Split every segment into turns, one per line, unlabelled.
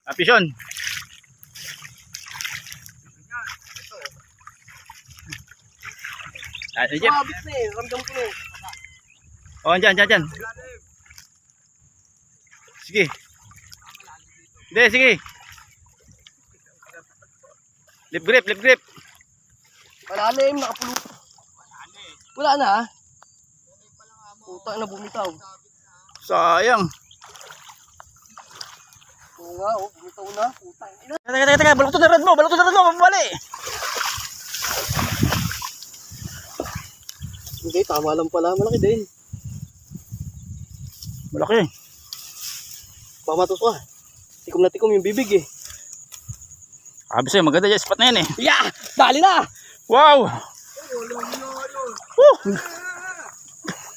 Apisyon. Ay, Jeff.
Mabit na eh. Ramdam ko na eh.
Oh, dyan. Sige. Hindi, sige. Lip grip.
Malalim, nakapulo. Wala na ah. Puta na bumitaw.
Sayang.
Oo nga, oh, bumitaw na. Putang ina.
Teka. Balok to na rod mo. Mabali.
Hindi, tama lang pala. Malaki din.
Malaki.
Pamatos ka. Tikom na tikom yung bibig eh.
Sabi sa'yo, maganda yung spot na yan eh.
Yeah! Dali na!
Wow!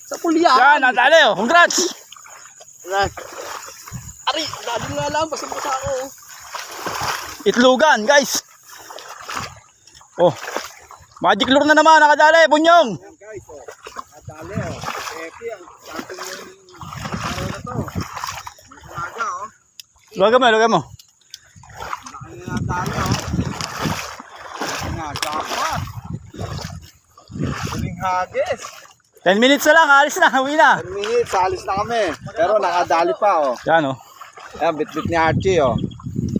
Sa pulya!
Yan, nadali oh. Congrats!
Ari, dali nga lang. Basta ako.
Itlugan, guys. Oh. Magic lure na naman, nakadali, Bunyong.
Ayan guys, oh. Nadali oh. Epi ang champion yung araw na to. Yung umaga oh.
Luwagan mo.
Laki na nadali oh. Ayan na, jackpot. Huling hagis.
10 minutes na lang, alis na, uwi na.
10 minutes, alis na kami. Pero nakadali pa oh.
Yan oh.
Ayan, bit-bit ni Archie oh.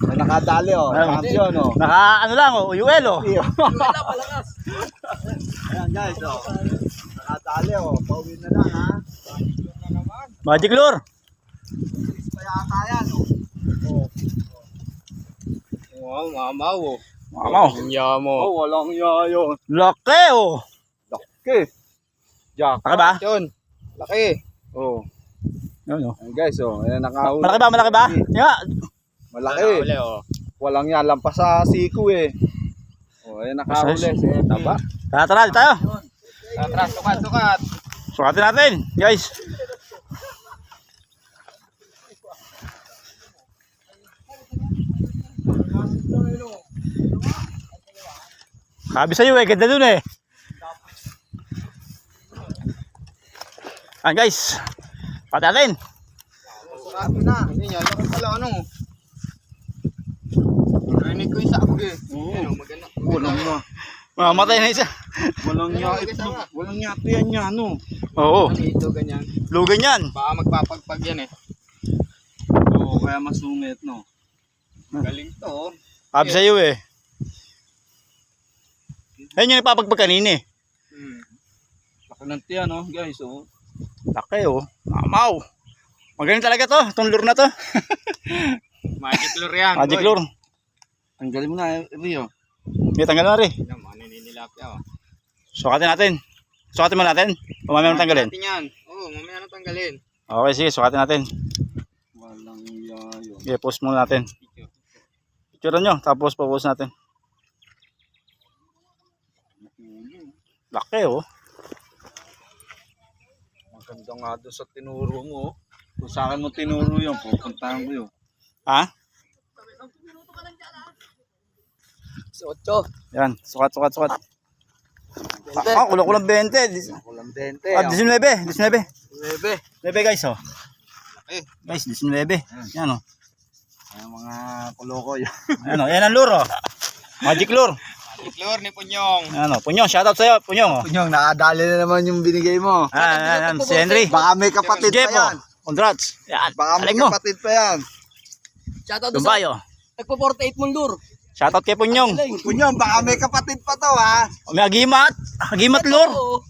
May nakadali oh. Champion oh.
Ano lang oh, UL oh.
Wala, palakas.
Ayan guys oh. Nakadali oh. Pauwi na lang ha. Na naman.
Magic lure.
Bilis pa yata yan oh. Oh. Wow, mamaw oh.
Mamaw.
Nyamo. Oh, walang yayo.
Laki oh.
Laki. Jack.
Laki ba?
Yun. Laki. Oh.
Yan oh.
Ayan guys oh. Ayan nakahuli.
Malaki ba? Yeah.
Malaki. Walang yan. Lampas sa siku eh. Oh, ayan nakahuli. Taba.
Tara, tayo.
Tara, sukat.
Sukatin natin, guys. Sabi sa'yo eh, ganda dun eh. Ayan guys. Pati natin.
Sukatin na. Hindi yan. Laki pala ano. Rinig ko isa ako eh. Oo. Maganda. Walang nga.
Mamatay na isa.
Walang nga. Walang nga ito yan niya ano.
Oo.
Ito ganyan.
Lugan yan.
Baka magpapagpag yan eh. Oo, kaya masungit no. Galing to oh.
Sabi sa'yo eh. Ayun yung ipapagpag kanina eh.
Laki ng tiyan no guys oh.
Laki oh. Mamaw. Magaling talaga to. Itong lure na to.
Magic lure yan.
Magic lure.
Tanggalin mo na Rio.
May tanggal na rin.
Yan, maninilapya oh.
Sukatin natin. Sukatin mo natin. O mamaya nang tanggalin.
Natin yan. Oo, mamaya nang tanggalin.
Okay, sige. Sukatin natin.
Walang yayo.
Okay, post muna natin. Picture nyo. Tapos post natin. Laki oh.
Maganda nga doon sa tinuro mo. Oh. Kung sa akin mo tinuro yun, pupuntahan ko yun.
Ha?
Si Ocho.
Yan. Sukat. Kulang 20.
Kulang 20.
19. 19
Bebe.
guys oh.
Eh.
Guys, 19. Yan oh.
Ay, mga kuloko yun.
Yan oh. Yan ang lure oh. Magic lure.
Magic lure ni Punyong.
Yan oh. Punyong, shoutout sa'yo. Punyong oh.
Punyong, nakadali na naman yung binigay mo.
Yan. Si Henry.
Baka may kapatid
Jeff
pa yan.
oh. Congrats. Yan.
Baka may
Aling mo.
kapatid pa yan.
Shoutout doon sa
Dumbayo.
nagpo-48 mong lure.
Shoutout kay Punyong.
Punyong, baka may kapatid pa to ha.
May agimat. Agimat lure.
Oo.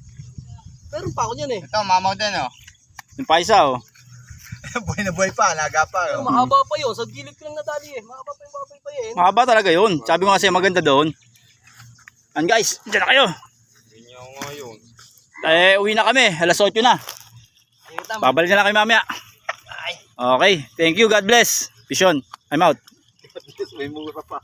Meron pa ako dyan eh.
Ito, mamaw din oh.
Yung paisa oh.
Buhay na buhay pa, naga pa.
Pero mahaba pa yun. Sa gilid ko lang nadali eh. Mahaba pa yung baboy pa yun.
Mahaba talaga yun. Sabi ko kasi maganda doon. And guys, dyan na kayo.
Punyong ngayon.
Uwi na kami. Alas 8 na. Babalik na lang kayo mamaya. Okay. Thank you. God bless. Vision. I'm out.
May mura pa.